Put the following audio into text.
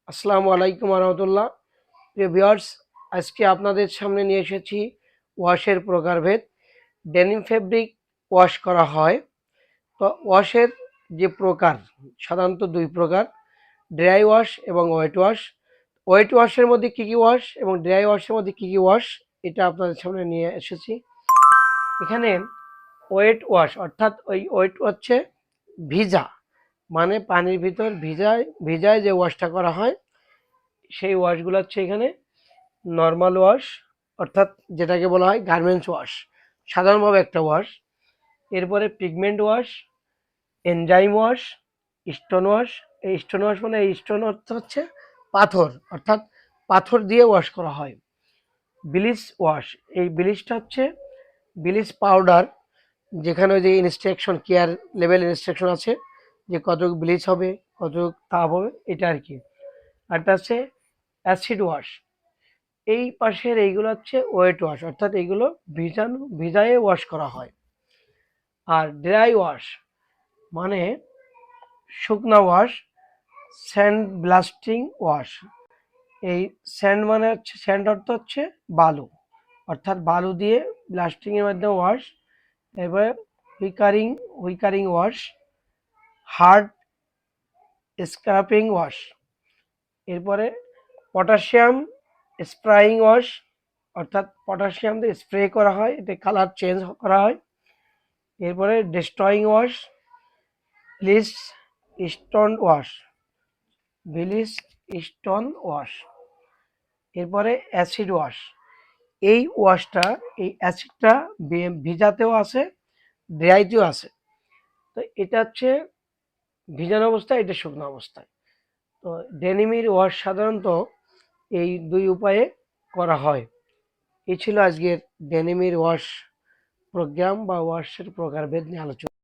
আসসালামু আলাইকুম রহমতুল্লাহ। প্রিয় ভিউয়ার্স, আজকে আপনাদের সামনে নিয়ে এসেছি ওয়াশের প্রকারভেদ। ডেনিম ফেব্রিক ওয়াশ করা হয়। তো ওয়াশের যে প্রকার সাধারণত দুই প্রকার, ড্রাই ওয়াশ এবং ওয়েট ওয়াশ। ওয়েট ওয়াশের মধ্যে কী কী ওয়াশ এবং ড্রাই ওয়াশের মধ্যে কী কী ওয়াশ, এটা আপনাদের সামনে নিয়ে এসেছি। এখানে ওয়েট ওয়াশ অর্থাৎ ওই ওয়েট হচ্ছে ভিজা, মানে পানির ভিতর ভিজায় ভিজায় যে ওয়াশটা করা হয় সেই ওয়াশগুলো হচ্ছে এখানে নর্মাল ওয়াশ, অর্থাৎ যেটাকে বলা হয় গার্মেন্টস ওয়াশ, সাধারণভাবে একটা ওয়াশ। এরপরে pigment wash, enzyme wash, stone wash. এই স্টোন ওয়াশ মানে এই স্টোন অর্থ হচ্ছে পাথর, অর্থাৎ পাথর দিয়ে ওয়াশ করা হয়। ব্লিচ ওয়াশ, এই ব্লিচটা হচ্ছে ব্লিচ পাউডার, যেখানে ওই যে ইনস্ট্রাকশন, কেয়ার লেভেল ইনস্ট্রাকশন আছে যে কতটুকু ব্লিচ হবে, কতটুকু তাপ হবে, এটা আর কি। আরটা হচ্ছে অ্যাসিড ওয়াশ। এই পাশের এইগুলো হচ্ছে ওয়েট ওয়াশ, অর্থাৎ এইগুলো ভিজায়ে ওয়াশ করা হয়। আর ড্রাই ওয়াশ মানে শুকনা ওয়াশ, স্যান্ড ব্লাস্টিং ওয়াশ। এই স্যান্ড মানে হচ্ছে, স্যান্ড অর্থ হচ্ছে বালু, অর্থাৎ বালু দিয়ে ব্লাস্টিং এর মাধ্যমে ওয়াশ। এরপরে হুইকারিং ওয়াশ, হার্ড স্ক্রাপিং ওয়াশ। এরপরে পটাশিয়াম স্প্রাইং ওয়াশ, অর্থাৎ পটাশিয়াম দিয়ে স্প্রে করা হয়, এতে কালার চেঞ্জ করা হয়। এরপরে destroying wash, bleach stone wash, bleach stone wash. এরপরে অ্যাসিড ওয়াশ। এই ওয়াশটা, এই অ্যাসিডটা ভিজাতেও আছে, ড্রাইতেও আছে। তো এটা হচ্ছে ভিজানো অবস্থায়, এটা শুকনো অবস্থায়। তো ডেনিমের ওয়াশ সাধারণত এই দুই উপায়ে করা হয়। এই ছিল আজকের ডেনিমের ওয়াশ প্রোগ্রাম বা ওয়াশের প্রকারভেদ নিয়ে আলোচনা।